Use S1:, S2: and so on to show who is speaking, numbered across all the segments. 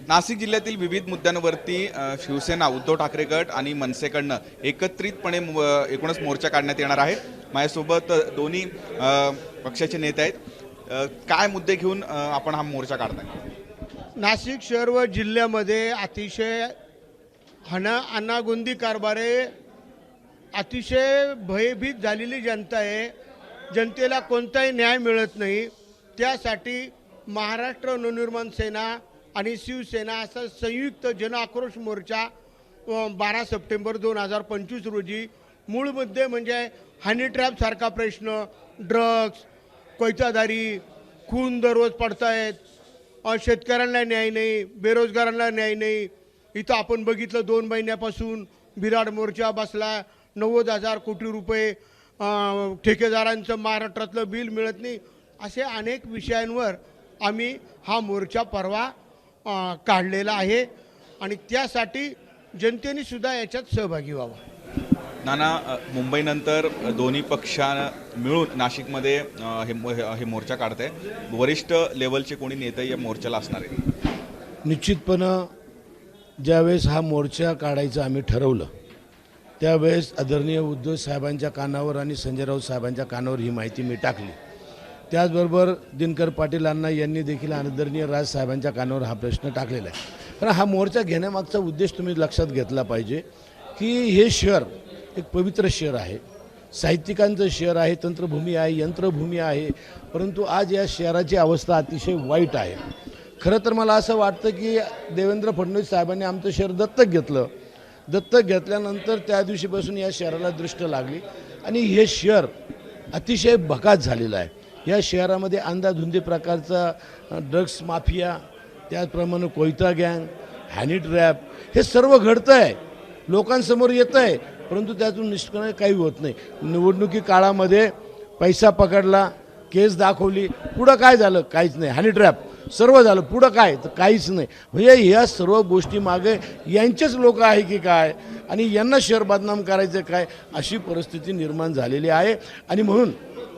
S1: नाशिक जिल्ह्यातील विविध मुद्द्यांवरती शिवसेना, उद्धव ठाकरे गट आणि मनसेकडनं एकत्रितपणे एकूणच मोर्चा काढण्यात येणार आहे। माझ्यासोबत दोन्ही पक्षाचे नेते आहेत। काय मुद्दे घेऊन आपण हा मोर्चा काढताय?
S2: नाशिक शहर व जिल्ह्यामध्ये अतिशय अनागोंदी कारभारे, अतिशय भयभीत झालेली जनता आहे। जनतेला कोणताही न्याय मिळत नाही। त्यासाठी महाराष्ट्र नवनिर्माण सेना आणि शिवसेना असा संयुक्त जन आक्रोश मोर्चा 12 सप्टेंबर 2025 रोजी मूळ मुद्दे म्हणजे हनी ट्रॅप सारखा प्रश्न, ड्रग्ज, कोयतादारी, खून दररोज पडतायत, शेतकऱ्यांना न्याय नाही, बेरोजगारांना न्याय नाही। इथं आपण बघितलं 2 महिन्यापासून बिराड मोर्चा बसला, 90,000 कोटी रुपये ठेकेदारांचं महाराष्ट्रातलं बिल मिळत नाही। असे अनेक विषयांवर आम्ही हा मोर्चा परवा काढलेला आहे आणि त्यासाठी जनतेने सुद्धा याच्यात सहभागी व्हावा।
S1: नाना, मुंबईनंतर दोन्ही पक्षानं मिळून नाशिकमध्ये हे मोर्चा काढते। वरिष्ठ लेवलचे कोणी नेते या मोर्चाला असणार आहे?
S3: निश्चितपणे ज्यावेळेस हा मोर्चा काढायचं आम्ही ठरवलं त्यावेळेस आदरणीय उद्धव साहेबांच्या कानावर आणि संजय राऊत साहेबांच्या कानावर ही माहिती मी टाकली। त्याचबरोबर दिनकर पाटील अण्णा यांनी देखील आदरणीय राज साहेबांच्या कानावर हा प्रश्न टाकलेला आहे। कारण हा मोर्चा घेण्यामागचा उद्देश तुम्ही लक्षात घेतला पाहिजे की हे शहर एक पवित्र शहर आहे, साहित्यिकांचं शहर आहे, तंत्रभूमी आहे, यंत्रभूमी आहे, परंतु आज या शहराची अवस्था अतिशय वाईट आहे। खरं तर मला असं वाटतं की देवेंद्र फडणवीस साहेबांनी आमचं शहर दत्तक घेतलं। दत्तक घेतल्यानंतर त्या दिवशीपासून या शहराला दृष्ट लागली आणि हे शहर अतिशय भकास झालेलं आहे। या शहरामध्ये अंधाधुंदी प्रकारचा ड्रग्स माफिया, त्याचप्रमाणे कोयता गँग, हॅनी ट्रॅप हे सर्व घडतं आहे, लोकांसमोर येतं आहे, परंतु त्यातून निष्पन्न काही होत नाही। निवडणुकी काळामध्ये पैसा पकडला, केस दाखवली, पुढं काय झालं? काहीच नाही। हॅनी ट्रॅप सर्व झालं, पुढं काय? तर काहीच नाही। म्हणजे ह्या सर्व गोष्टी मागे यांचेच लोक आहे की काय आणि यांना शहर बदनाम करायचं काय, अशी परिस्थिती निर्माण झालेली आहे। आणि म्हणून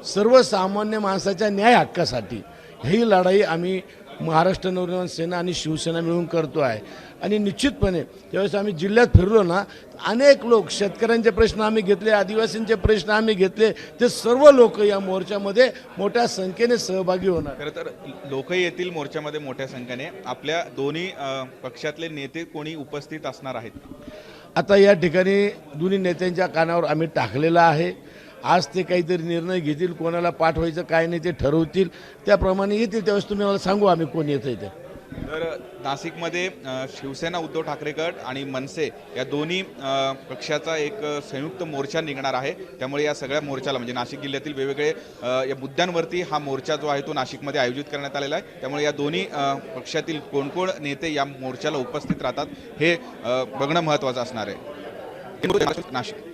S3: सर्वसामान्य माणसाच्या न्याय हक्कासाठी ही लढाई आम्ही महाराष्ट्र नवनिर्माण सेना आणि शिवसेना मिळून करतो आहे। आणि निश्चितपणे ज्यावेळेस आम्ही जिल्ह्यात फिरलो ना, अनेक लोक, शेतकऱ्यांचे प्रश्न आम्ही घेतले, आदिवासींचे प्रश्न आम्ही घेतले, ते सर्व लोक या मोर्चामध्ये मोठ्या संख्येने सहभागी होणार।
S1: खरं तर लोक येतील मोर्चामध्ये मोठ्या संख्येने। आपल्या दोन्ही पक्षातले नेते कोणी उपस्थित असणार आहेत?
S3: आता या ठिकाणी दोन्ही नेत्यांच्या कानावर आम्ही टाकलेलं आहे। आज ते काहीतरी निर्णय घेतील, कोणाला पाठवायचं काय नाही ते ठरवतील, त्याप्रमाणे येतील, त्यावेळेस तुम्ही मला सांगू आम्ही कोण येतं ते।
S1: तर नाशिकमध्ये शिवसेना, उद्धव ठाकरे गट आणि मनसे या दोन्ही पक्षाचा एक संयुक्त मोर्चा निघणार आहे। त्यामुळे या सगळ्या मोर्चाला म्हणजे नाशिक जिल्ह्यातील वेगवेगळे या मुद्द्यांवरती हा मोर्चा जो आहे तो नाशिकमध्ये आयोजित करण्यात आलेला आहे। त्यामुळे या दोन्ही पक्षातील कोण कोण नेते या मोर्चाला उपस्थित राहतात हे बघणं महत्त्वाचं असणार आहे। नाशिक।